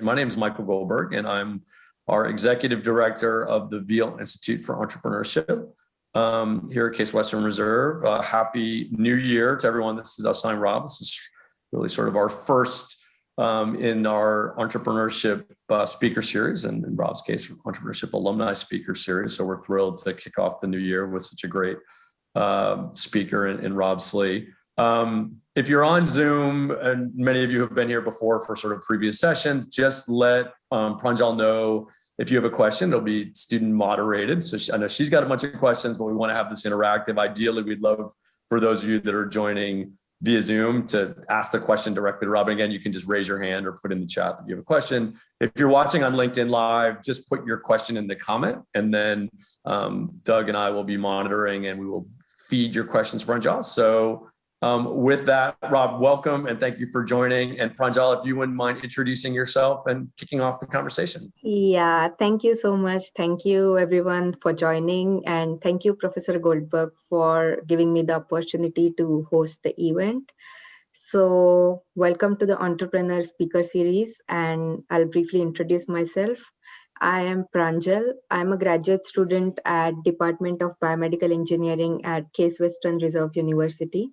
My name is Michael Goldberg, and I'm our Executive Director of the Veale Institute for Entrepreneurship here at Case Western Reserve. Happy New Year to everyone. This is us. I'm Rob. This is really sort of our first in our entrepreneurship speaker series, and in Rob's case, entrepreneurship alumni speaker series. So we're thrilled to kick off the new year with such a great speaker in Rob Slee. If you're on Zoom, and many of you have been here before for sort of previous sessions, just let Pranjal know if you have a question. It'll be student moderated. So I know she's got a bunch of questions, but we want to have this interactive. Ideally, we'd love for those of you that are joining via Zoom to ask the question directly to Rob. And again, you can just raise your hand or put in the chat that you have a question. If you're watching on LinkedIn Live, just put your question in the comment, and then Doug and I will be monitoring, and we will feed your questions to Pranjal. So with that, Rob, welcome and thank you for joining. And Pranjal, if you wouldn't mind introducing yourself and kicking off the conversation. Yeah, thank you so much. Thank you everyone for joining. And thank you, Professor Goldberg, for giving me the opportunity to host the event. So welcome to the Entrepreneur Speaker Series, and I'll briefly introduce myself. I am Pranjal. I'm a graduate student at Department of Biomedical Engineering at Case Western Reserve University.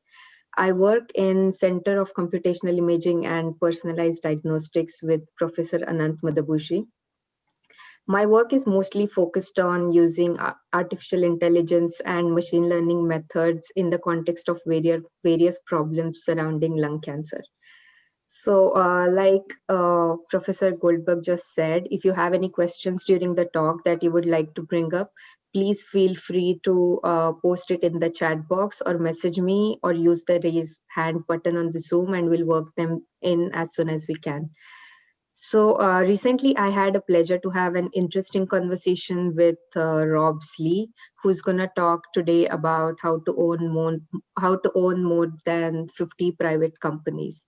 I work in Center of Computational Imaging and Personalized Diagnostics with Professor Anant Madhabushi. My work is mostly focused on using artificial intelligence and machine learning methods in the context of various problems surrounding lung cancer. So like Professor Goldberg just said, if you have any questions during the talk that you would like to bring up, please feel free to post it in the chat box or message me or use the raise hand button on the Zoom, and we'll work them in as soon as we can. So recently I had a pleasure to have an interesting conversation with Rob Slee, who's going to talk today about how to own more than 50 private companies.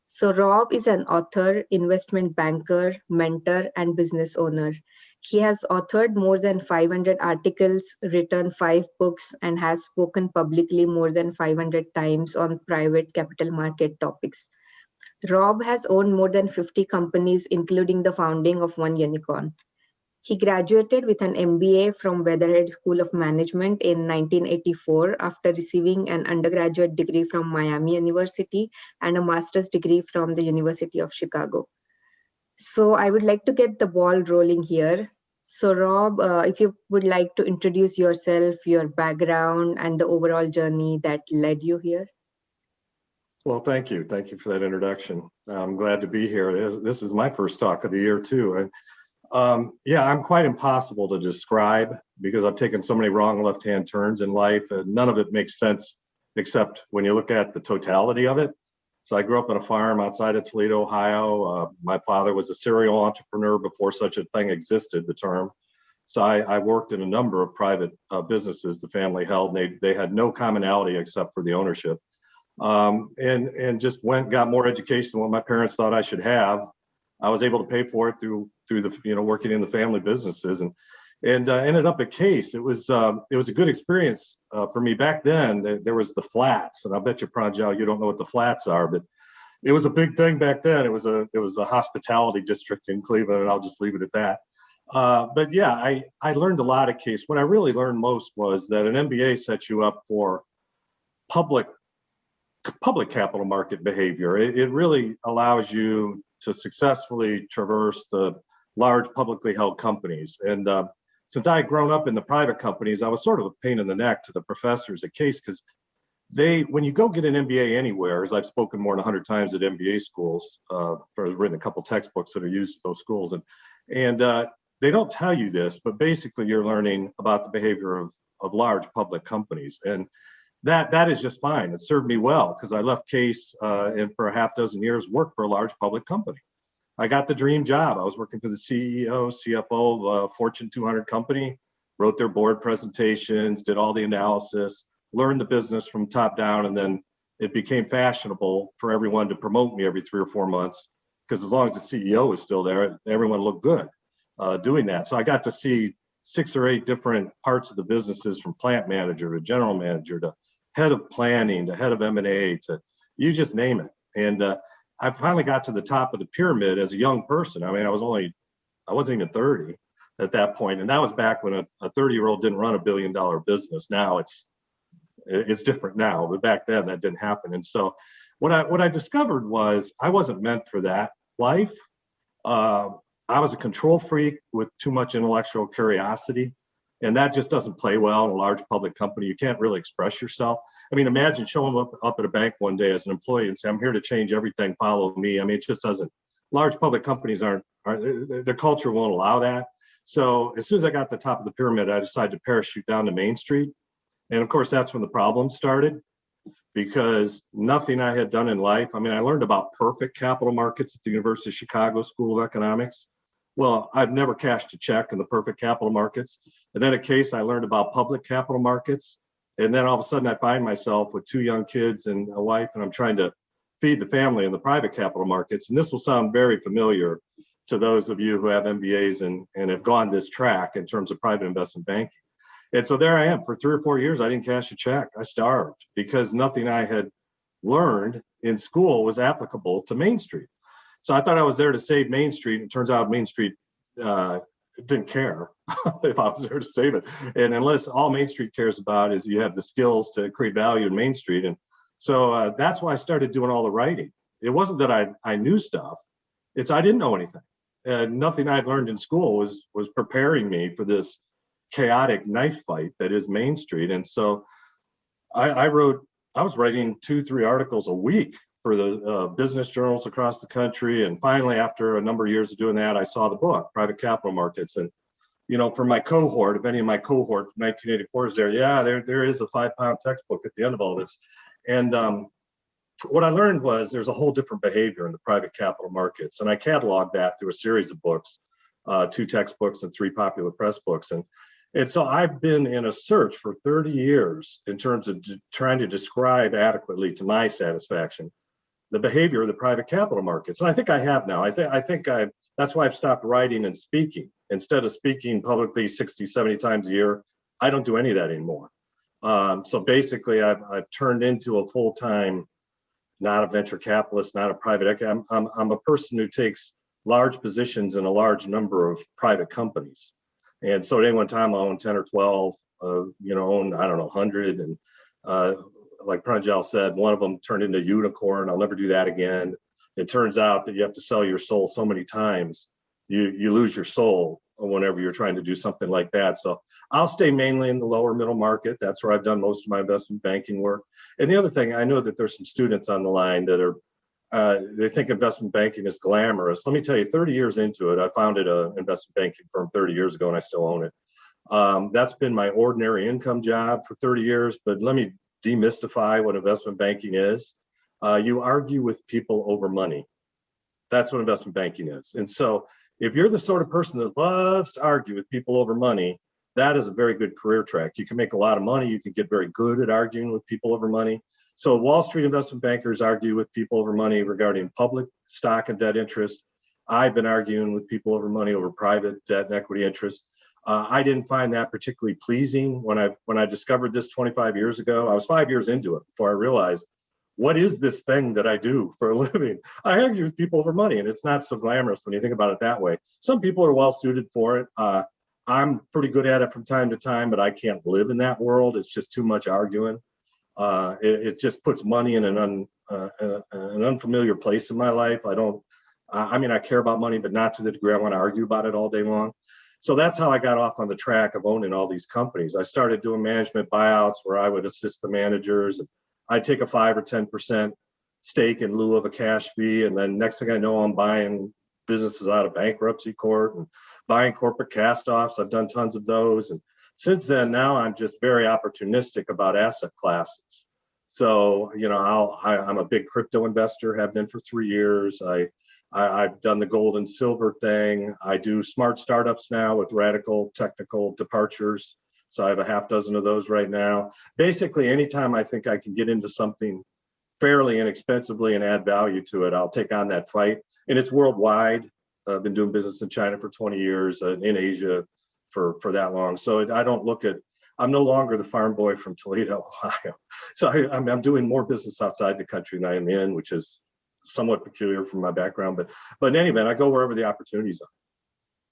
So Rob is an author, investment banker, mentor, and business owner. He has authored more than 500 articles, written 5 books, and has spoken publicly more than 500 times on private capital market topics. Rob has owned more than 50 companies, including the founding of one unicorn. He graduated with an MBA from Weatherhead School of Management in 1984 after receiving an undergraduate degree from Miami University and a master's degree from the University of Chicago. So I would like to get the ball rolling here. So Rob, if you would like to introduce yourself, your background, and the overall journey that led you here. Well, thank you. Thank you for that introduction. I'm glad to be here. This is my first talk of the year too. And yeah, I'm quite impossible to describe because I've taken so many wrong left-hand turns in life, and none of it makes sense except when you look at the totality of it. So I grew up on a farm outside of Toledo, Ohio. My father was a serial entrepreneur before such a thing existed, the term. So I worked in a number of private businesses the family held, and they had no commonality except for the ownership. And just got more education than what my parents thought I should have. I was able to pay for it through the working in the family businesses, and ended up at Case. It was a good experience for me back then. There was the flats, and I bet you, Pranjal, you don't know what the flats are, but it was a big thing back then. It was a hospitality district in Cleveland, and I'll just leave it at that. But yeah, I learned a lot at Case. What I really learned most was that an MBA sets you up for public capital market behavior. It really allows you to successfully traverse the large publicly held companies. And since I had grown up in the private companies, I was sort of a pain in the neck to the professors at Case, because when you go get an MBA anywhere, as I've spoken more than 100 times at MBA schools, written a couple textbooks that are used at those schools, and they don't tell you this, but basically you're learning about the behavior of large public companies. And that is just fine. It served me well because I left Case and for a half dozen years worked for a large public company. I got the dream job. I was working for the CEO, CFO of a Fortune 200 company, wrote their board presentations, did all the analysis, learned the business from top down, and then it became fashionable for everyone to promote me every 3 or 4 months because as long as the CEO was still there, everyone looked good doing that. So I got to see 6 or 8 different parts of the businesses, from plant manager to general manager to head of planning to head of M&A to you just name it. And I finally got to the top of the pyramid as a young person. I mean, I wasn't even 30 at that point. And that was back when a 30-year-old didn't run $1 billion business. Now it's different now, but back then that didn't happen. And so what I discovered was I wasn't meant for that life. I was a control freak with too much intellectual curiosity, and that just doesn't play well in a large public company. You can't really express yourself. I mean, imagine showing up at a bank one day as an employee and say, I'm here to change everything, follow me. I mean, it just doesn't. Large public companies aren't their culture won't allow that. So as soon as I got to the top of the pyramid, I decided to parachute down to Main Street. And of course, that's when the problem started, because nothing I had done in life. I mean, I learned about perfect capital markets at the University of Chicago School of Economics. Well, I've never cashed a check in the perfect capital markets. And then a case I learned about public capital markets. And then all of a sudden I find myself with 2 young kids and a wife, and I'm trying to feed the family in the private capital markets. And this will sound very familiar to those of you who have MBAs and have gone this track in terms of private investment banking. And so there I am. For 3 or 4 years, I didn't cash a check. I starved because nothing I had learned in school was applicable to Main Street. So I thought I was there to save Main Street. And it turns out Main Street didn't care if I was there to save it. And unless all Main Street cares about is you have the skills to create value in Main Street. And so that's why I started doing all the writing. It wasn't that I knew stuff. It's I didn't know anything. Nothing I'd learned in school was preparing me for this chaotic knife fight that is Main Street. And so I was writing 2-3 articles a week for the business journals across the country. And finally, after a number of years of doing that, I saw the book, Private Capital Markets. And, you know, for my cohort, if any of my cohort from 1984 is there, yeah, there is a 5-pound textbook at the end of all this. And what I learned was there's a whole different behavior in the private capital markets. And I cataloged that through a series of books, 2 textbooks and 3 popular press books. And so I've been in a search for 30 years in terms of trying to describe adequately to my satisfaction the behavior of the private capital markets. And I think I have now. That's why I've stopped writing and speaking. Instead of speaking publicly 60, 70 times a year, I don't do any of that anymore. So basically I've turned into a full-time, not a venture capitalist, not a private equity. I'm a person who takes large positions in a large number of private companies. And so at any one time I own 10 or 12, own, I don't know, 100. And like Pranjal said, one of them turned into a unicorn. I'll never do that again. It turns out that you have to sell your soul so many times, you lose your soul whenever you're trying to do something like that. So I'll stay mainly in the lower middle market. That's where I've done most of my investment banking work. And the other thing, I know that there's some students on the line that are, they think investment banking is glamorous. Let me tell you, 30 years into it, I founded an investment banking firm 30 years ago and I still own it. That's been my ordinary income job for 30 years, but let me demystify what investment banking is. You argue with people over money. That's what investment banking is. And so if you're the sort of person that loves to argue with people over money, that is a very good career track. You can make a lot of money. You can get very good at arguing with people over money. So Wall Street investment bankers argue with people over money regarding public stock and debt interest. I've been arguing with people over money over private debt and equity interest. I didn't find that particularly pleasing when I discovered this 25 years ago. I was 5 years into it before I realized, what is this thing that I do for a living? I argue with people over money, and it's not so glamorous when you think about it that way. Some people are well suited for it. I'm pretty good at it from time to time, but I can't live in that world. It's just too much arguing. It just puts money in an unfamiliar place in my life. I care about money, but not to the degree I want to argue about it all day long. So that's how I got off on the track of owning all these companies. I started doing management buyouts where I would assist the managers. I'd take a 5 or 10% stake in lieu of a cash fee. And then next thing I know, I'm buying businesses out of bankruptcy court and buying corporate cast-offs. I've done tons of those. And since then, now I'm just very opportunistic about asset classes. So, I'm a big crypto investor, have been for 3 years. I've done the gold and silver thing. I do smart startups now with radical technical departures. So I have a half dozen of those right now. Basically, anytime I think I can get into something fairly inexpensively and add value to it, I'll take on that fight. And it's worldwide. I've been doing business in China for 20 years, in Asia for that long. So I'm no longer the farm boy from Toledo, Ohio. So I'm doing more business outside the country than I am in, which is somewhat peculiar from my background, but in any event, I go wherever the opportunities are.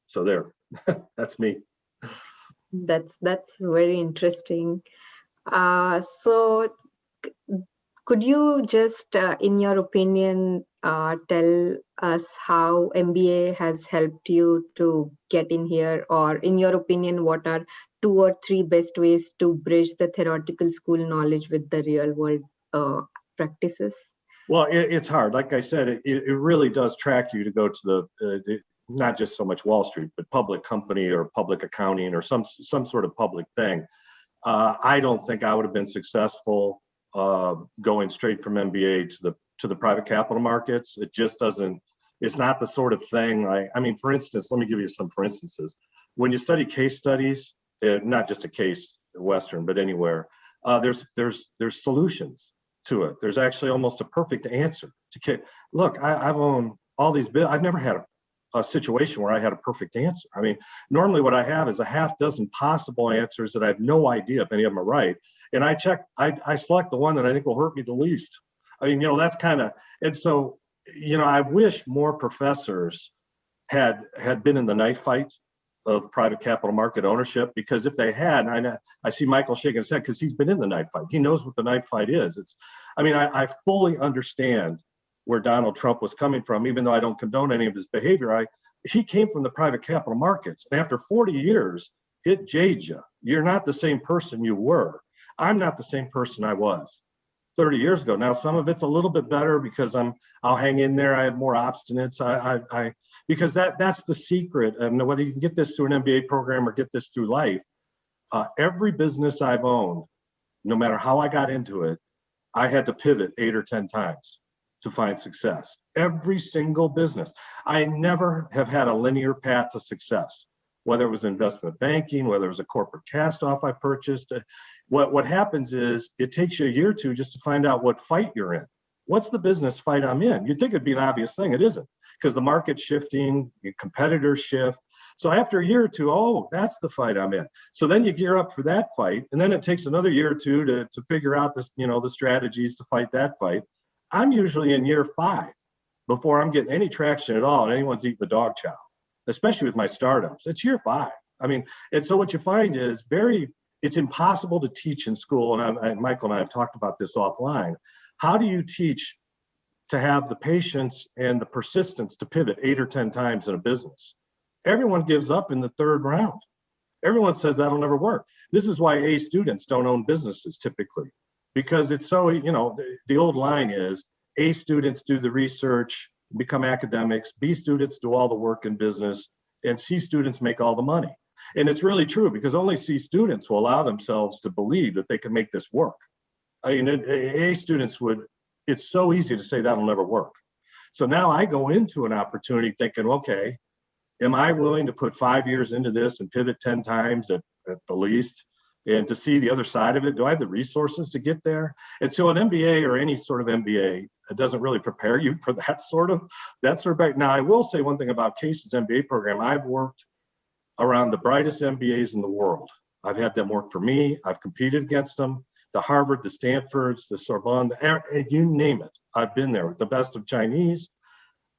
So there, that's me. That's very interesting. So could you just, in your opinion, tell us how MBA has helped you to get in here, or in your opinion, what are 2 or 3 best ways to bridge the theoretical school knowledge with the real world practices? Well, it's hard. Like I said, it really does track you to go to not just so much Wall Street, but public company or public accounting or some sort of public thing. I don't think I would have been successful going straight from MBA to the private capital markets. It just doesn't. It's not the sort of thing. I mean, for instance, let me give you some for instances. When you study case studies, not just a case Western, but anywhere, there's solutions to it. There's actually almost a perfect answer to look. I've owned all these bills. I've never had a situation where I had a perfect answer. I mean, normally what I have is a half dozen possible answers that I have no idea if any of them are right. And I select the one that I think will hurt me the least. I mean, that's kind of, and so, I wish more professors had been in the knife fight of private capital market ownership, because if they had, I see Michael shaking his head because he's been in the knife fight. He knows what the knife fight is. I fully understand where Donald Trump was coming from, even though I don't condone any of his behavior. He came from the private capital markets, and after 40 years, it jades you. You're not the same person you were. I'm not the same person I was 30 years ago. Now, some of it's a little bit better because I'll hang in there. I have more obstinates. Because that's the secret. And whether you can get this through an MBA program or get this through life, every business I've owned, no matter how I got into it, I had to pivot 8 or 10 times to find success. Every single business. I never have had a linear path to success, whether it was investment banking, whether it was a corporate cast-off I purchased. What happens is it takes you a year or two just to find out what fight you're in. What's the business fight I'm in? You'd think it'd be an obvious thing. It isn't, because the market's shifting, your competitors shift. So after a year or two, oh, that's the fight I'm in. So then you gear up for that fight, and then it takes another year or two to figure out this, the strategies to fight that fight. I'm usually in year 5 before I'm getting any traction at all, and anyone's eating the dog chow, especially with my startups. It's year 5. I mean, and so what you find is it's impossible to teach in school, and Michael and I have talked about this offline. How do you teach to have the patience and the persistence to pivot 8 or 10 times in a business? Everyone gives up in the 3rd round. Everyone says that'll never work. This is why A students don't own businesses typically, because it's so, the old line is A students do the research, become academics, B students do all the work in business, and C students make all the money. And it's really true, because only C students will allow themselves to believe that they can make this work. I mean, A students it's so easy to say that'll never work. So now I go into an opportunity thinking, okay, am I willing to put 5 years into this and pivot 10 times at the least, and to see the other side of it? Do I have the resources to get there? And so an MBA or any sort of MBA doesn't really prepare you for that sort of back. Now, I will say one thing about Case's MBA program. I've worked around the brightest MBAs in the world. I've had them work for me. I've competed against them. The Harvard, the Stanfords, the Sorbonne, you name it. I've been there with the best of Chinese.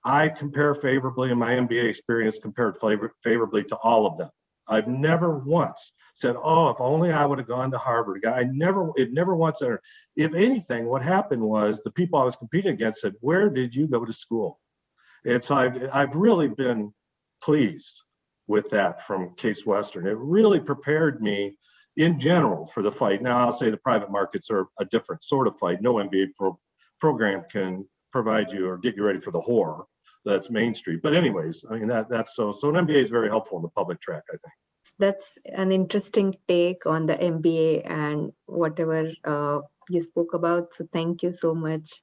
I compare favorably, in my MBA experience, compared favorably to all of them. I've never once said, oh, if only I would have gone to Harvard. It never once entered. If anything, what happened was the people I was competing against said, where did you go to school? And so I've really been pleased with that from Case Western. It really prepared me in general for the fight. Now, I'll say the private markets are a different sort of fight. No MBA program can provide you or get you ready for the horror that's Main Street. But anyways, I mean, that's so an MBA is very helpful in the public track, I think. That's an interesting take on the MBA and whatever you spoke about. So thank you so much.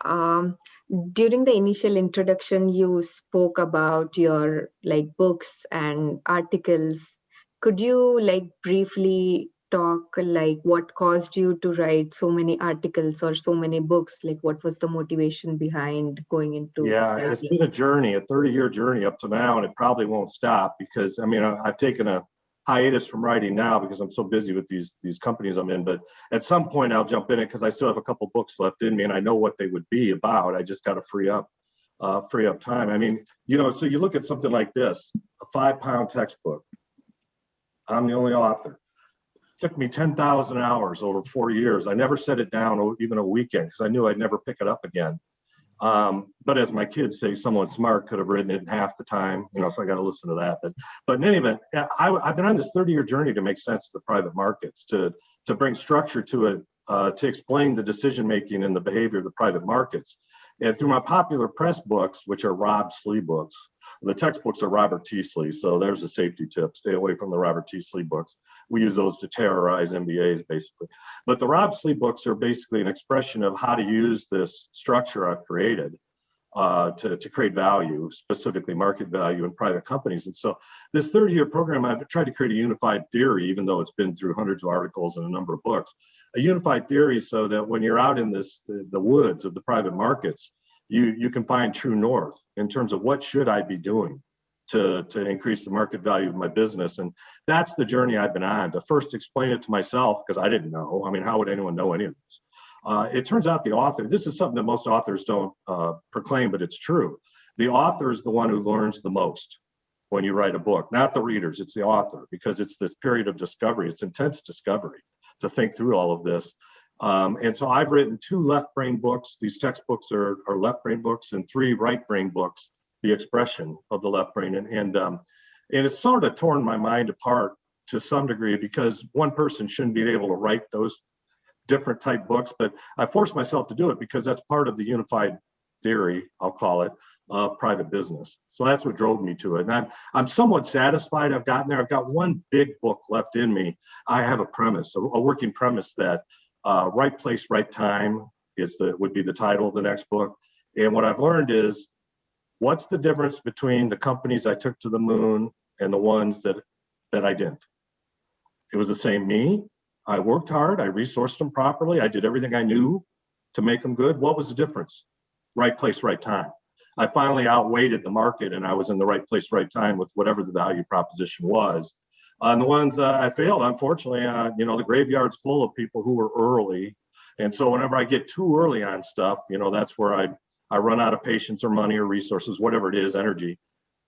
During the initial introduction, you spoke about your books and articles. Could you briefly talk what caused you to write so many articles or so many books? What was the motivation behind going into It's been a journey, a 30-year journey up to now, and it probably won't stop, because I mean, I've taken a hiatus from writing now because I'm so busy with these companies I'm in. But at some point I'll jump in it because I still have a couple books left in me and I know what they would be about. I just got to free up time. I mean, so you look at something like this, a 5-pound textbook. I'm the only author. It took me 10,000 hours over 4 years. I never set it down even a weekend because I knew I'd never pick it up again. But as my kids say, someone smart could have written it in half the time, so I got to listen to that. But in any event, I've been on this 30-year journey to make sense of the private markets, to bring structure to it, to explain the decision-making and the behavior of the private markets. And through my popular press books, which are Rob Slee books, the textbooks are Robert T. Slee. So there's a safety tip. Stay away from the Robert T. Slee books. We use those to terrorize MBAs, basically. But the Rob Slee books are basically an expression of how to use this structure I've created to create value, specifically market value in private companies. And so this 30-year program, I've tried to create a unified theory, even though it's been through hundreds of articles and a number of books, a unified theory so that when you're out in the woods of the private markets, you can find true north in terms of what should I be doing to increase the market value of my business. And that's the journey I've been on, to first explain it to myself because I didn't know. I mean, how would anyone know any of this? It turns out the author, this is something that most authors don't proclaim, but it's true. The author is the one who learns the most when you write a book, not the readers, it's the author, because it's this period of discovery. It's intense discovery to think through all of this. And so I've written 2 left brain books. These textbooks are left brain books, and 3 right brain books, the expression of the left brain. And it's sort of torn my mind apart to some degree because one person shouldn't be able to write those different type books, but I forced myself to do it because that's part of the unified theory, I'll call it, of private business. So that's what drove me to it. And I'm somewhat satisfied I've gotten there. I've got one big book left in me. I have a premise, a working premise that right place, right time would be the title of the next book. And what I've learned is, what's the difference between the companies I took to the moon and the ones that I didn't? It was the same me. I worked hard, I resourced them properly, I did everything I knew to make them good. What was the difference? Right place, right time. I finally outweighted the market and I was in the right place, right time with whatever the value proposition was. And the ones I failed, unfortunately, the graveyard's full of people who were early. And so whenever I get too early on stuff, that's where I run out of patience or money or resources, whatever it is, energy.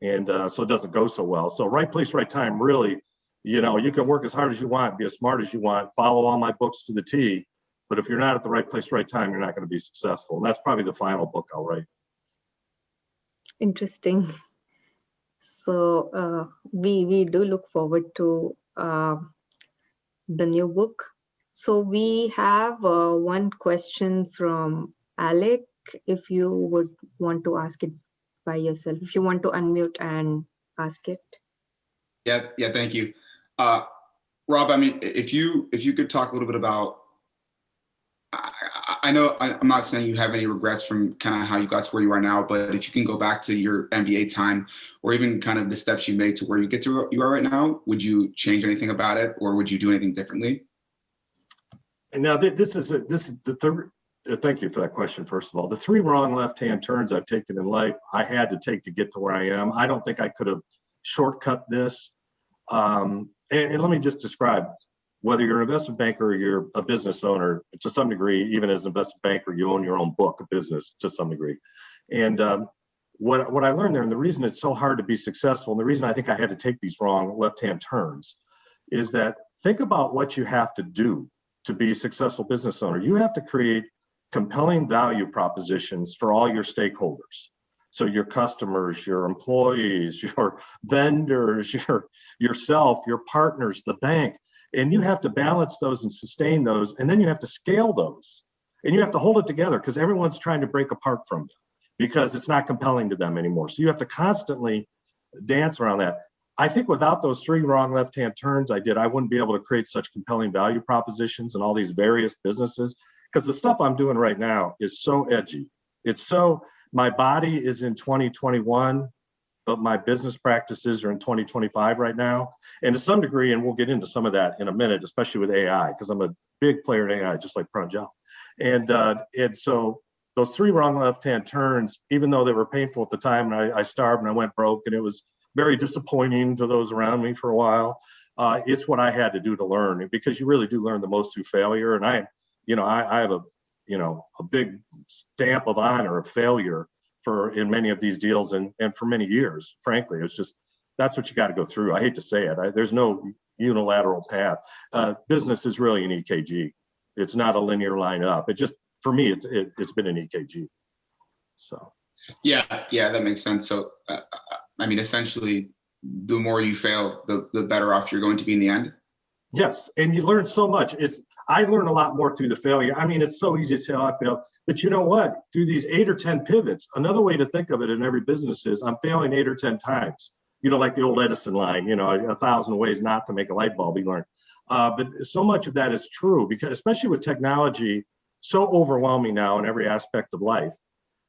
And so it doesn't go so well. So right place, right time, really, you can work as hard as you want, be as smart as you want, follow all my books to the T, but if you're not at the right place, right time, you're not going to be successful. And that's probably the final book I'll write. Interesting. So we do look forward to the new book. So we have one question from Alec, if you would want to ask it by yourself, if you want to unmute and ask it. Yeah, thank you. Rob, I mean, if you could talk a little bit about, I know I'm not saying you have any regrets from kind of how you got to where you are now, but if you can go back to your MBA time or even kind of the steps you made to where you get to where you are right now, would you change anything about it or would you do anything differently? And now this is the third. Thank you for that question, first of all. The 3 wrong left-hand turns I've taken in life, I had to take to get to where I am. I don't think I could have shortcut this. And let me just describe, whether you're an investment banker or you're a business owner, to some degree, even as an investment banker, you own your own book of business to some degree. And what I learned there, and the reason it's so hard to be successful, and the reason I think I had to take these wrong left-hand turns, is that think about what you have to do to be a successful business owner. You have to create compelling value propositions for all your stakeholders. So your customers, your employees, your vendors, yourself, your partners, the bank, and you have to balance those and sustain those. And then you have to scale those and you have to hold it together because everyone's trying to break apart from you because it's not compelling to them anymore. So you have to constantly dance around that. I think without those 3 wrong left-hand turns I did, I wouldn't be able to create such compelling value propositions in all these various businesses because the stuff I'm doing right now is so edgy. It's so, my body is in 2021, but my business practices are in 2025 right now. And to some degree, and we'll get into some of that in a minute, especially with AI, because I'm a big player in AI, just like Pranjal. And so those 3 wrong left-hand turns, even though they were painful at the time, and I starved and I went broke, and it was very disappointing to those around me for a while. it's what I had to do to learn, because you really do learn the most through failure. And I have a big stamp of honor of failure in many of these deals, and for many years, frankly. It's just, that's what you got to go through. I hate to say it. There's no unilateral path. Business is really an EKG. It's not a linear line up. It just, for me, it's been an EKG. So. Yeah, that makes sense. So, I mean, essentially, the more you fail, the better off you're going to be in the end. Yes, and you learn so much. I learned a lot more through the failure. I mean, it's so easy to say, oh, I failed. But you know what? Through these 8 or 10 pivots, another way to think of it in every business is I'm failing 8 or 10 times. Like the old Edison line, 1,000 ways not to make a light bulb, you learn. But so much of that is true, because especially with technology so overwhelming now in every aspect of life,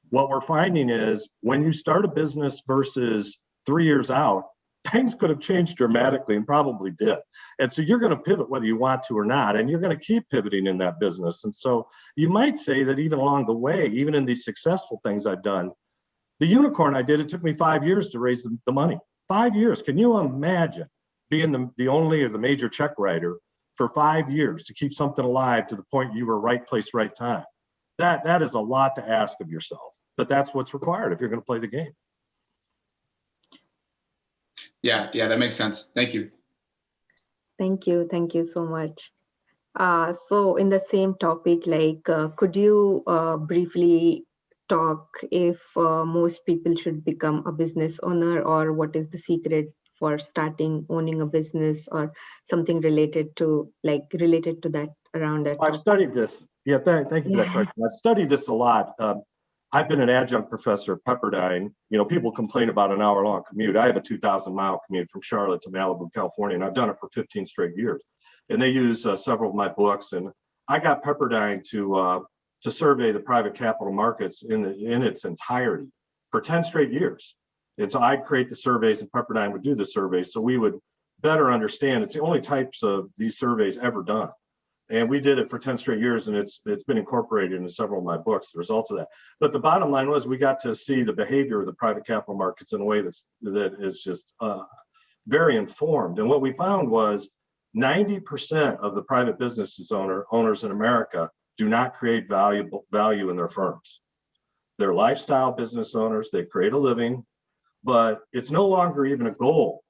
what we're finding is when you start a business versus 3 years out, things could have changed dramatically, and probably did. And so you're going to pivot whether you want to or not, and you're going to keep pivoting in that business. And so you might say that even along the way, even in these successful things I've done, the unicorn I did, it took me 5 years to raise the money. 5 years. Can you imagine being the only or the major check writer for 5 years to keep something alive to the point you were right place, right time? That is a lot to ask of yourself, but that's what's required if you're going to play the game. Yeah, that makes sense. Thank you. Thank you so much. So in the same topic, could you briefly talk if most people should become a business owner, or what is the secret for owning a business, or something related to that, around that? I've studied this. Yeah, thank you for that question. I've studied this a lot. I've been an adjunct professor at Pepperdine. People complain about an hour-long commute. I have a 2,000-mile commute from Charlotte to Malibu, California, and I've done it for 15 straight years. And they use several of my books. And I got Pepperdine to survey the private capital markets in its entirety for 10 straight years. And so I'd create the surveys, and Pepperdine would do the surveys, so we would better understand. It's the only types of these surveys ever done. And we did it for 10 straight years, and it's been incorporated into several of my books, the results of that. But the bottom line was we got to see the behavior of the private capital markets in a way that is just very informed. And what we found was 90% of the private businesses owners in America do not create value in their firms. They're lifestyle business owners. They create a living, but it's no longer even a goal,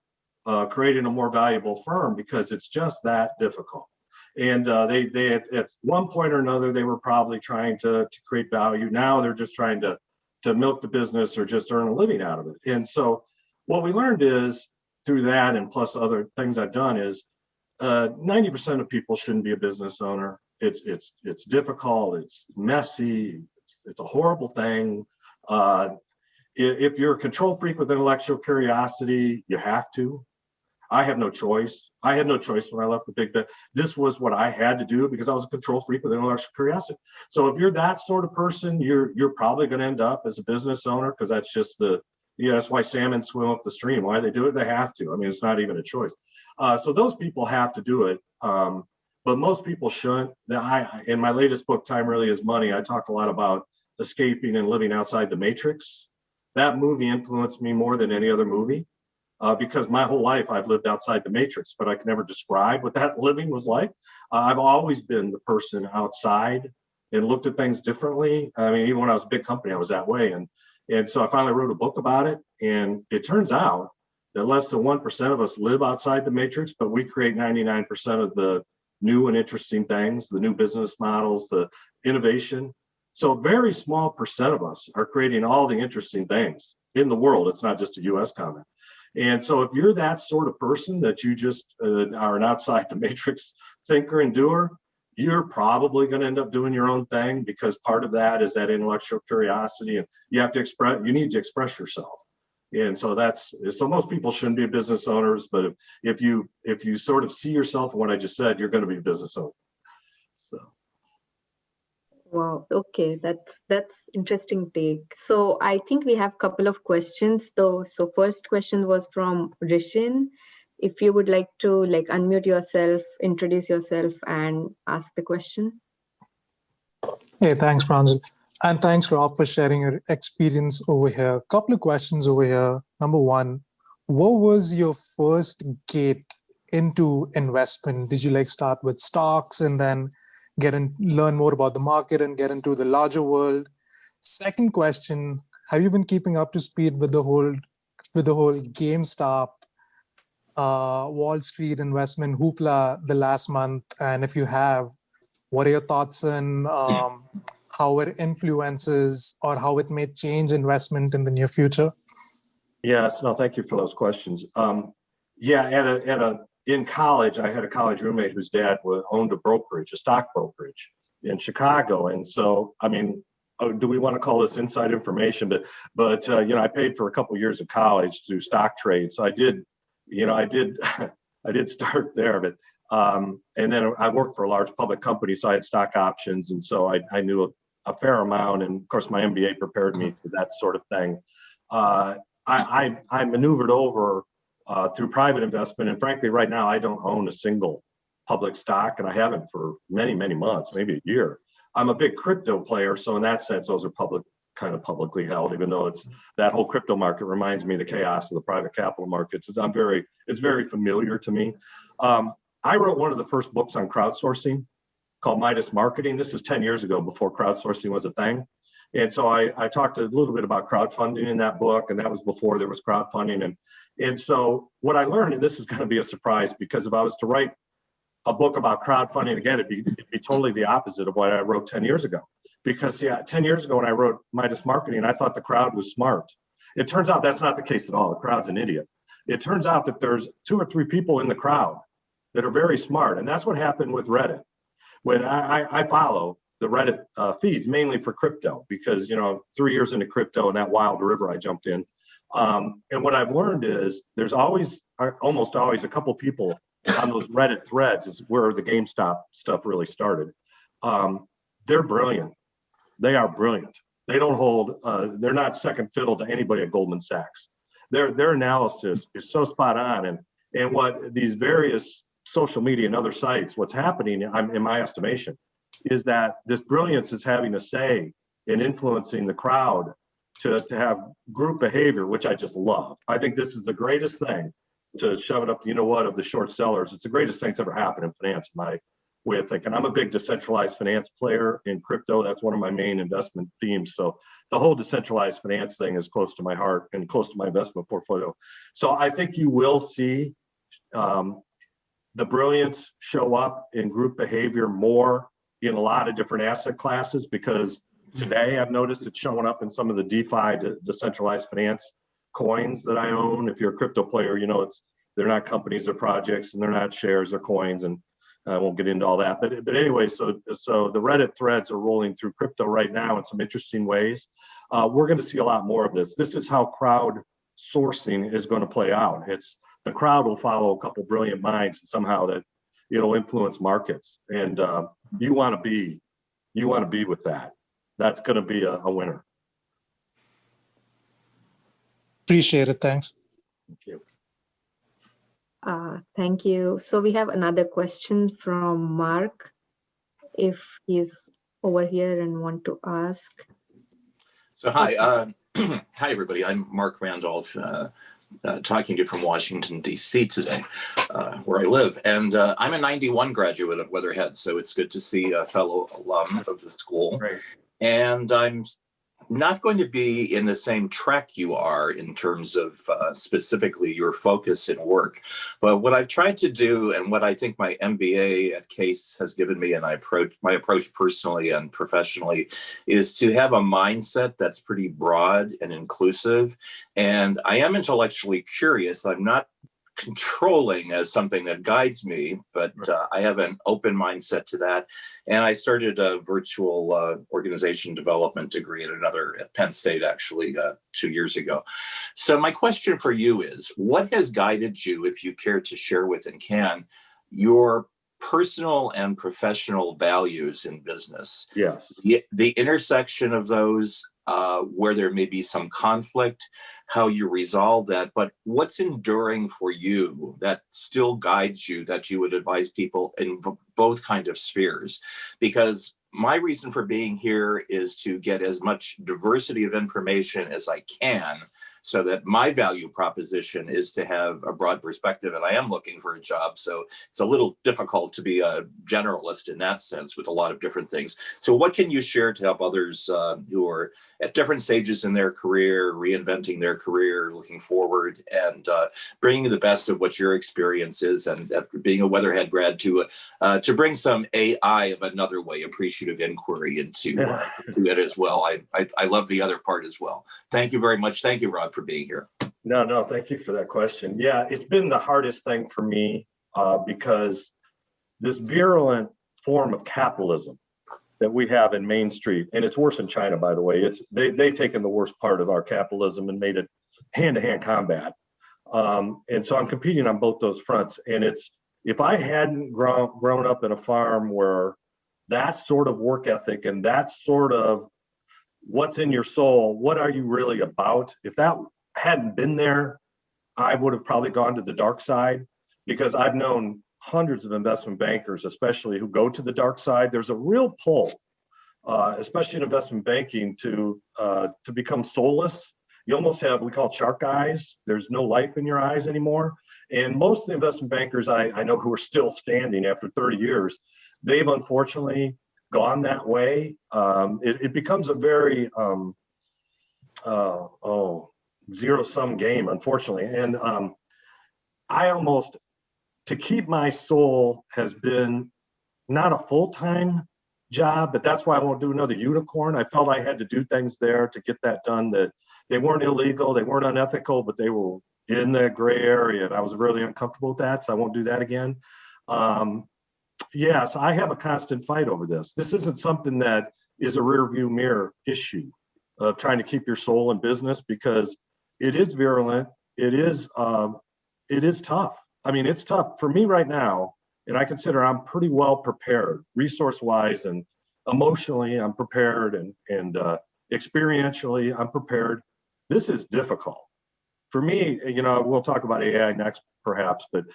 creating a more valuable firm, because it's just that difficult. And they at one point or another, they were probably trying to create value. Now they're just trying to milk the business or just earn a living out of it. And so what we learned is, through that, and plus other things I've done, is 90% of people shouldn't be a business owner. It's difficult, it's messy, it's a horrible thing. If you're a control freak with intellectual curiosity, you have to. I have no choice. I had no choice when I left the big. This was what I had to do because I was a control freak with intellectual curiosity. So if you're that sort of person, you're probably going to end up as a business owner, because that's just that's why salmon swim up the stream. Why they do it? They have to. I mean, it's not even a choice. So those people have to do it. But most people shouldn't. In my latest book, Time Really Is Money, I talked a lot about escaping and living outside the matrix. That movie influenced me more than any other movie. Because my whole life I've lived outside the matrix, but I can never describe what that living was like. I've always been the person outside and looked at things differently. I mean, even when I was a big company, I was that way. And so I finally wrote a book about it. And it turns out that less than 1% of us live outside the matrix, but we create 99% of the new and interesting things, the new business models, the innovation. So a very small percent of us are creating all the interesting things in the world. It's not just a US comment. And so if you're that sort of person, that you just are an outside the matrix thinker and doer, you're probably going to end up doing your own thing, because part of that is that intellectual curiosity, and you need to express yourself. And so so most people shouldn't be business owners, but if you sort of see yourself in what I just said, you're going to be a business owner. So. Wow. Okay, that's interesting take. So I think we have a couple of questions though. So first question was from Rishin. If you would like to unmute yourself, introduce yourself, and ask the question. Hey, thanks, Pranjal. And thanks, Rob, for sharing your experience over here. A couple of questions over here. Number one, what was your first gate into investment? Did you like start with stocks and then learn more about the market and get into the larger world? Second question, have you been keeping up to speed with the whole GameStop, Wall Street investment hoopla the last month? And if you have, what are your thoughts on how it influences or how it may change investment in the near future? Yes, no, thank you for those questions. In college, I had a college roommate whose dad owned a stock brokerage in Chicago. And so, I mean, do we want to call this inside information? But I paid for a couple of years of college to stock trade. So I did start there, but and then I worked for a large public company, so I had stock options, and so I knew a fair amount. And of course, my MBA prepared me for that sort of thing. I maneuvered over through private investment, and frankly, right now I don't own a single public stock, and I haven't for many, many months, maybe a year. I'm a big crypto player, so in that sense, those are publicly held, even though that whole crypto market reminds me of the chaos of the private capital markets. It's very familiar to me. I wrote one of the first books on crowdsourcing called Midas Marketing. This is 10 years ago, before crowdsourcing was a thing. And so I talked a little bit about crowdfunding in that book, and that was before there was crowdfunding. And so what I learned, and this is going to be a surprise, because if I was to write a book about crowdfunding again, it'd be totally the opposite of what I wrote 10 years ago. Because 10 years ago when I wrote Midas Marketing, I thought the crowd was smart. It turns out that's not the case at all. The crowd's an idiot. It turns out that there's 2 or 3 people in the crowd that are very smart. And that's what happened with Reddit. When I follow the Reddit feeds mainly for crypto, because 3 years into crypto and that wild river I jumped in. And what I've learned is there's almost always a couple people on those Reddit threads is where the GameStop stuff really started. They're brilliant. They are brilliant. They don't hold, they're not second fiddle to anybody at Goldman Sachs. Their analysis is so spot on. And what these various social media and other sites, what's happening, in my estimation, is that this brilliance is having a say in influencing the crowd to have group behavior, which I just love. I think this is the greatest thing to shove it up, of the short sellers. It's the greatest thing that's ever happened in finance, in my way of thinking. I'm a big decentralized finance player in crypto. That's one of my main investment themes. So the whole decentralized finance thing is close to my heart and close to my investment portfolio. So I think you will see the brilliance show up in group behavior more in a lot of different asset classes, because today I've noticed it's showing up in some of the DeFi, decentralized finance coins that I own. If you're a crypto player, they're not companies, they're projects, and they're not shares, they're coins, and I won't get into all that. But anyway, so the Reddit threads are rolling through crypto right now in some interesting ways. We're going to see a lot more of this. This is how crowd sourcing is going to play out. The crowd will follow a couple brilliant minds, and somehow that it'll influence markets. And you want to be with that. That's going to be a winner. Appreciate it. Thanks. Thank you. Thank you. So we have another question from Mark, if he's over here and want to ask. So hi, hi everybody. I'm Mark Randolph, talking to you from Washington, D.C. today, where I live. And I'm a 91 graduate of Weatherhead, so it's good to see a fellow alum of the school. Right. And I'm not going to be in the same track you are in terms of specifically your focus in work. But what I've tried to do, and what I think my MBA at Case has given me, and my approach personally and professionally, is to have a mindset that's pretty broad and inclusive. And I am intellectually curious. I'm not controlling as something that guides me, but I have an open mindset to that. And I started a virtual organization development degree at Penn State, actually, 2 years ago. So my question for you is, what has guided you, if you care to share with and can, your personal and professional values in business? Yes. The intersection of those, where there may be some conflict, how you resolve that, but what's enduring for you that still guides you, that you would advise people in both kind of spheres? Because my reason for being here is to get as much diversity of information as I can so that my value proposition is to have a broad perspective, and I am looking for a job. So it's a little difficult to be a generalist in that sense with a lot of different things. So what can you share to help others who are at different stages in their career, reinventing their career, looking forward, and bringing the best of what your experience is, and being a Weatherhead grad to bring some AI of another way, appreciative inquiry into it as well. I love the other part as well. Thank you very much. Thank you, Rod, for being here. No, thank you for that question. Yeah, it's been the hardest thing for me because this virulent form of capitalism that we have in Main Street, and it's worse in China, by the way. They've taken the worst part of our capitalism and made it hand-to-hand combat. And so I'm competing on both those fronts. And if I hadn't grown up in a farm where that sort of work ethic and that sort of what's in your soul, what are you really about? If that hadn't been there, I would have probably gone to the dark side, because I've known hundreds of investment bankers, especially, who go to the dark side. There's a real pull, especially in investment banking, to become soulless. You almost have, we call it shark eyes. There's no life in your eyes anymore. And most of the investment bankers I know who are still standing after 30 years, they've unfortunately gone that way. It becomes a very zero-sum game, unfortunately. And to keep my soul has been not a full-time job, but that's why I won't do another unicorn. I felt I had to do things there to get that done, that they weren't illegal, they weren't unethical, but they were in the gray area, and I was really uncomfortable with that, so I won't do that again. Yes, I have a constant fight over this. This isn't something that is a rear view mirror issue of trying to keep your soul in business, because it is virulent. It is tough. I mean, it's tough for me right now, and I consider I'm pretty well prepared, resource-wise and emotionally. I'm prepared, and experientially I'm prepared. This is difficult for me. You know, we'll talk about AI next, perhaps, but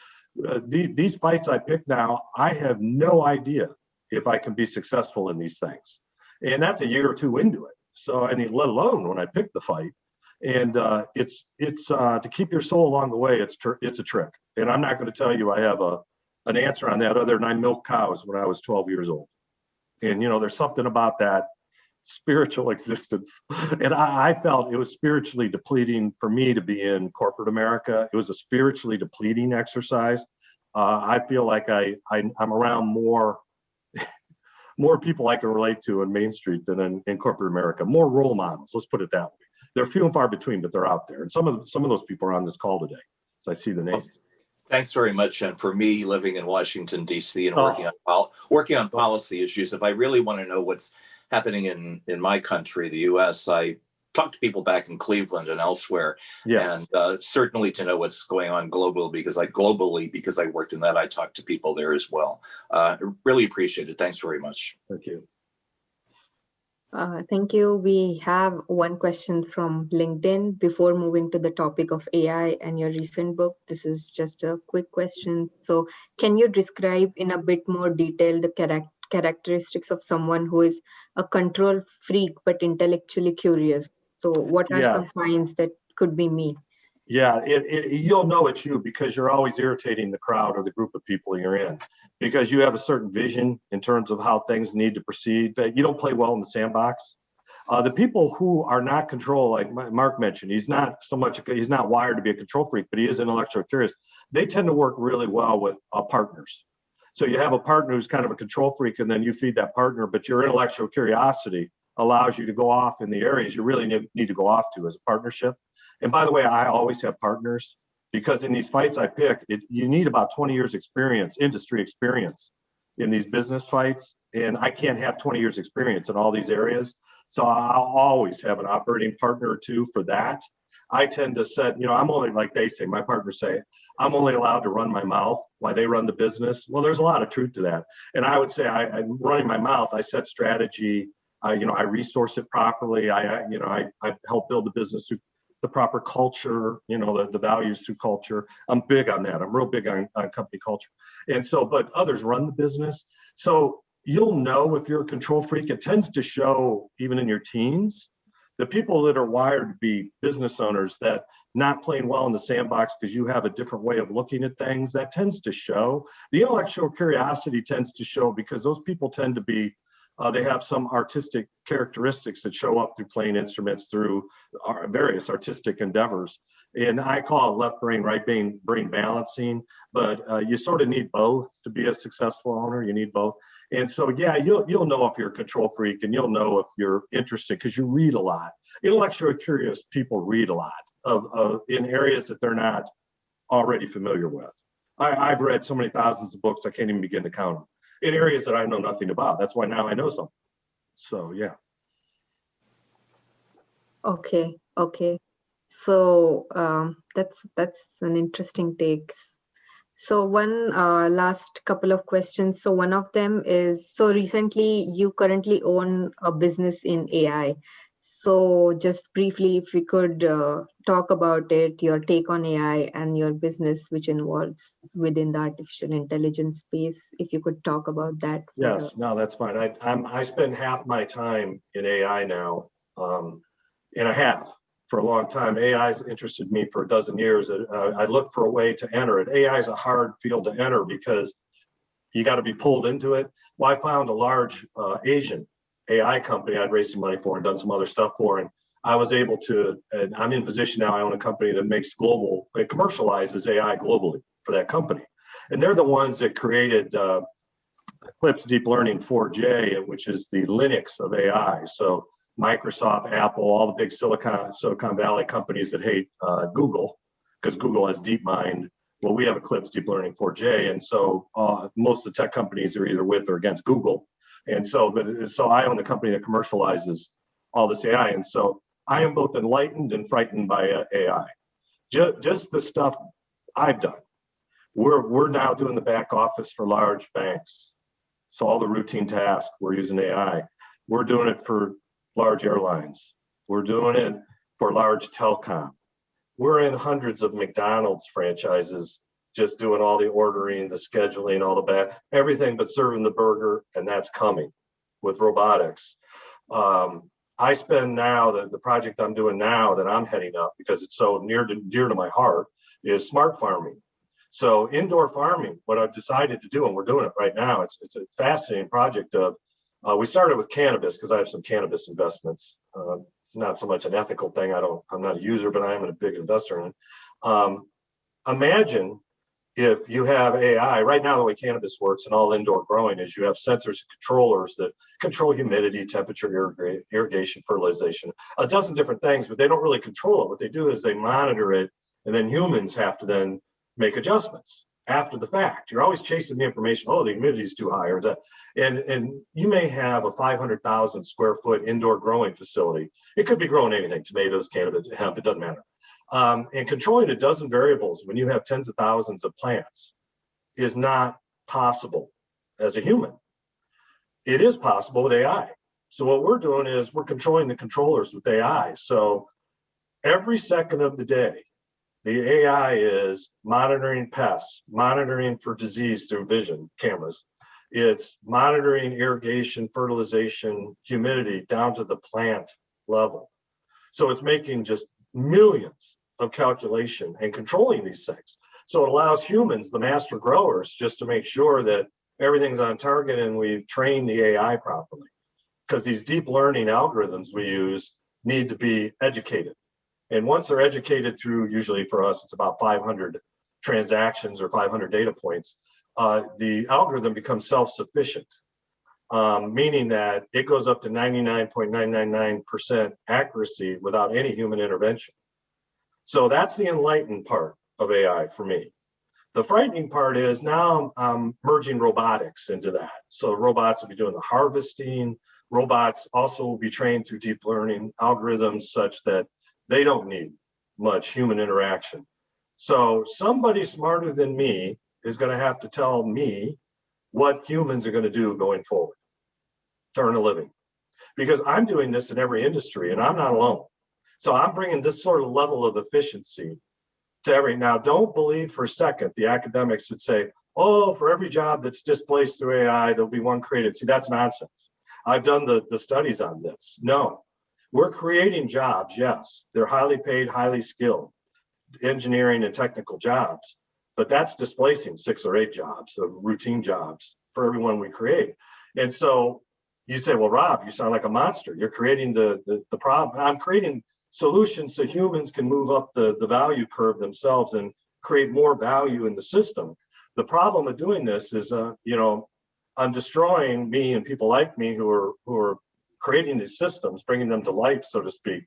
these fights I pick now, I have no idea if I can be successful in these things, and that's a year or two into it. So I mean, let alone when I pick the fight. And it's to keep your soul along the way. It's a trick, and I'm not going to tell you I have an answer on that, other than I milked cows when I was 12 years old. And you know, there's something about that spiritual existence, and I felt it was spiritually depleting for me to be in corporate America. It was a spiritually depleting exercise. I feel like I'm around more people I can relate to in Main Street than in corporate America. More role models. Let's put it that way. They're few and far between, but they're out there. And some of those people are on this call today. So I see the names. Thanks very much. And for me, living in Washington, D.C. and working on policy issues, if I really want to know what's happening in my country, the U.S., I talk to people back in Cleveland and elsewhere. Yes. And certainly to know what's going on globally, because I worked in that, I talk to people there as well. Really appreciate it. Thanks very much. Thank you. Thank you. We have one question from LinkedIn before moving to the topic of AI and your recent book. This is just a quick question. So can you describe in a bit more detail the characteristics of someone who is a control freak but intellectually curious? So what are some signs that could be me? Yeah, you'll know it's you because you're always irritating the crowd or the group of people you're in, because you have a certain vision in terms of how things need to proceed. You don't play well in the sandbox. The people who are not control, like Mark mentioned, he's not wired to be a control freak, but he is intellectually curious. They tend to work really well with partners. So you have a partner who's kind of a control freak, and then you feed that partner, but your intellectual curiosity allows you to go off in the areas you really need to go off to as a partnership. And by the way, I always have partners, because in these fights I pick, you need about 20 years experience, industry experience in these business fights. And I can't have 20 years experience in all these areas. So I'll always have an operating partner or two for that. I tend to set, I'm only, like they say, my partners say, I'm only allowed to run my mouth while they run the business. Well, there's a lot of truth to that. And I would say I'm running my mouth. I set strategy. I resource it properly. I help build the business through the proper culture, the values through culture. I'm big on that. I'm real big on company culture. And so, but others run the business. So you'll know if you're a control freak. It tends to show even in your teens. The people that are wired to be business owners that not playing well in the sandbox because you have a different way of looking at things, that tends to show. The intellectual curiosity tends to show because those people tend to be, they have some artistic characteristics that show up through playing instruments, through various artistic endeavors. And I call it left brain, right brain balancing, but you sort of need both to be a successful owner. You need both. And so, yeah, you'll know if you're a control freak, and you'll know if you're interested because you read a lot. Intellectually curious people read a lot in areas that they're not already familiar with. I've read so many thousands of books, I can't even begin to count them, in areas that I know nothing about. That's why now I know something. So, yeah. Okay. So that's an interesting take. So one last couple of questions. So one of them is, so recently you currently own a business in AI. So just briefly, if we could talk about it, your take on AI and your business, which involves within the artificial intelligence space, if you could talk about that. Yes, no, that's fine. I spend half my time in AI now, and I have for a long time. AI's interested me for a dozen years. I look for a way to enter it. AI is a hard field to enter because you got to be pulled into it. Well, I found a large Asian AI company I'd raised some money for and done some other stuff for, and I was able to, and I'm in position now, I own a company that makes it commercializes AI globally for that company. And they're the ones that created Eclipse Deep Learning 4J, which is the Linux of AI. So Microsoft, Apple, all the big Silicon Valley companies that hate Google, because Google has DeepMind. Well, we have Eclipse Deep Learning 4J, and so most of the tech companies are either with or against Google. And so I own a company that commercializes all this AI, and so I am both enlightened and frightened by AI. Just the stuff I've done. We're now doing the back office for large banks, so all the routine tasks we're using AI. We're doing it for large airlines. We're doing it for large telecom. We're in hundreds of McDonald's franchises, just doing all the ordering, the scheduling, all the back, everything but serving the burger, and that's coming with robotics. I spend now, the project I'm doing now that I'm heading up, because it's so dear to my heart, is smart farming. So indoor farming, what I've decided to do, and we're doing it right now, it's a fascinating project of, we started with cannabis because I have some cannabis investments. It's not so much an ethical thing. I'm not a user, but I am a big investor in it. Imagine if you have AI. Right now, the way cannabis works in all indoor growing is you have sensors and controllers that control humidity, temperature, irrigation, fertilization, a dozen different things, but they don't really control it. What they do is they monitor it, and then humans have to then make adjustments after the fact. You're always chasing the information. Oh, the humidity is too high, or that, and you may have a 500,000 square foot indoor growing facility. It could be growing anything: tomatoes, cannabis, hemp. It doesn't matter. And controlling a dozen variables when you have tens of thousands of plants is not possible as a human. It is possible with AI. So what we're doing is we're controlling the controllers with AI. So every second of the day, the AI is monitoring pests, monitoring for disease through vision cameras. It's monitoring irrigation, fertilization, humidity down to the plant level. So it's making just millions of calculation and controlling these things. So it allows humans, the master growers, just to make sure that everything's on target and we've trained the AI properly. Because these deep learning algorithms we use need to be educated. And once they're educated through, usually for us, it's about 500 transactions or 500 data points, the algorithm becomes self-sufficient, meaning that it goes up to 99.999% accuracy without any human intervention. So that's the enlightened part of AI for me. The frightening part is now I'm merging robotics into that. So robots will be doing the harvesting. Robots also will be trained through deep learning algorithms such that they don't need much human interaction. So somebody smarter than me is going to have to tell me what humans are going to do going forward to earn a living. Because I'm doing this in every industry and I'm not alone. So I'm bringing this sort of level of efficiency to every, now don't believe for a second the academics that say, oh, for every job that's displaced through AI, there'll be one created. See, that's nonsense. I've done the studies on this. No, we're creating jobs, yes. They're highly paid, highly skilled, engineering and technical jobs, but that's displacing 6 or 8 jobs of routine jobs for everyone we create. And so you say, well, Rob, you sound like a monster. You're creating the problem. I'm creating solutions so humans can move up the value curve themselves and create more value in the system. The problem with doing this is, I'm destroying me and people like me who are creating these systems, bringing them to life, so to speak,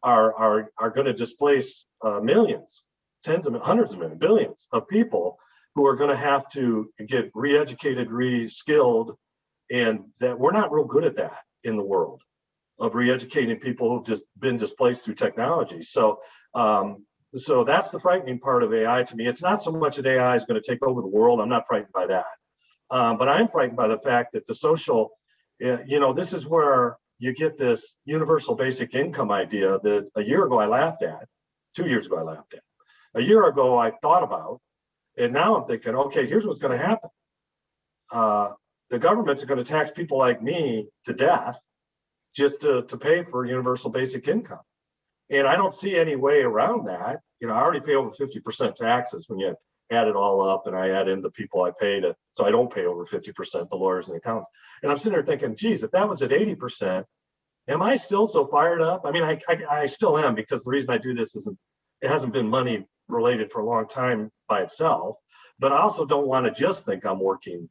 are going to displace millions, tens of hundreds of millions, billions of people who are going to have to get re-educated, re-skilled, and that we're not real good at that in the world of re-educating people who've just been displaced through technology. So that's the frightening part of AI to me. It's not so much that AI is going to take over the world. I'm not frightened by that. But I'm frightened by the fact that the social, this is where you get this universal basic income idea that a year ago I laughed at, 2 years ago I laughed at. A year ago I thought about, and now I'm thinking, okay, here's what's going to happen. The governments are going to tax people like me to death just to pay for universal basic income. And I don't see any way around that. I already pay over 50% taxes when you add it all up, and I add in the people I pay so I don't pay over 50%, the lawyers and the accountants. And I'm sitting there thinking, geez, if that was at 80%, am I still so fired up? I mean, I still am, because the reason I do this is it hasn't been money related for a long time by itself, but I also don't want to just think I'm working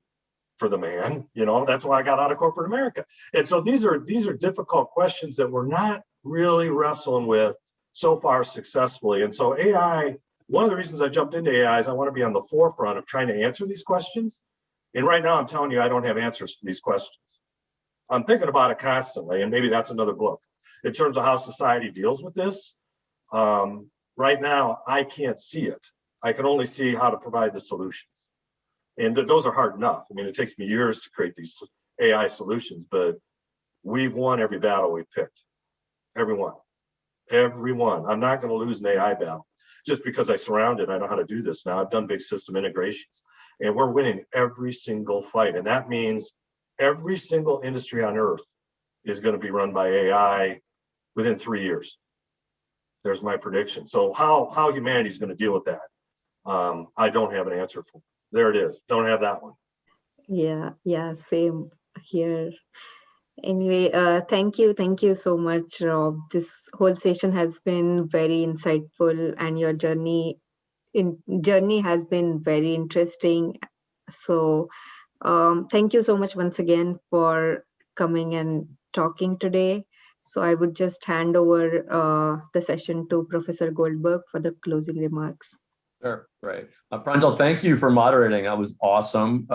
for the man. That's why I got out of corporate America. And so these are difficult questions that we're not really wrestling with so far successfully. And so AI, one of the reasons I jumped into AI is I want to be on the forefront of trying to answer these questions. And right now I'm telling you, I don't have answers to these questions. I'm thinking about it constantly, and maybe that's another book in terms of how society deals with this. Right now, I can't see it. I can only see how to provide the solutions. And those are hard enough. I mean, it takes me years to create these AI solutions, but we've won every battle we've picked. Everyone. I'm not going to lose an AI battle just because I surrounded. I know how to do this now. I've done big system integrations, and we're winning every single fight. And that means every single industry on earth is going to be run by AI within 3 years. There's my prediction. So how humanity is going to deal with that, I don't have an answer for. There it is. Don't have that one. Yeah, same here. Anyway, thank you so much, Rob. This whole session has been very insightful, and your journey has been very interesting. So thank you so much once again for coming and talking today. So I would just hand over the session to Professor Goldberg for the closing remarks. Sure, right. Pranjal, thank you for moderating. That was awesome.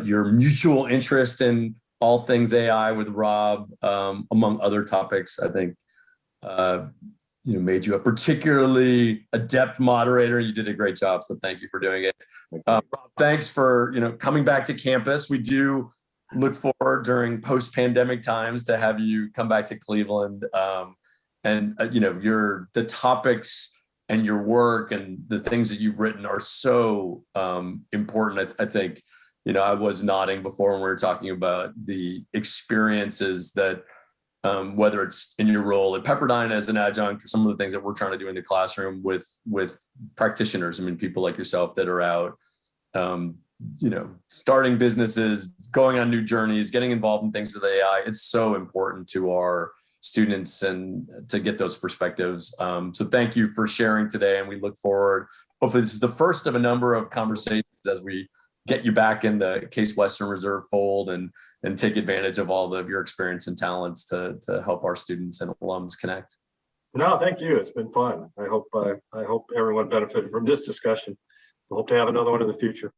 Your mutual interest in all things AI with Rob, among other topics, I think, made you a particularly adept moderator. You did a great job, so thank you for doing it. Rob, thanks for coming back to campus. We do look forward during post-pandemic times to have you come back to Cleveland, and the topics and your work and the things that you've written are so important. I think, I was nodding before when we were talking about the experiences that, whether it's in your role at Pepperdine as an adjunct or some of the things that we're trying to do in the classroom with practitioners. I mean, people like yourself that are out, starting businesses, going on new journeys, getting involved in things with AI. It's so important to our students and to get those perspectives. So thank you for sharing today, and we look forward. Hopefully this is the first of a number of conversations as we get you back in the Case Western Reserve fold and take advantage of all of your experience and talents to help our students and alums connect. No, thank you. It's been fun. I hope everyone benefited from this discussion. I hope to have another one in the future.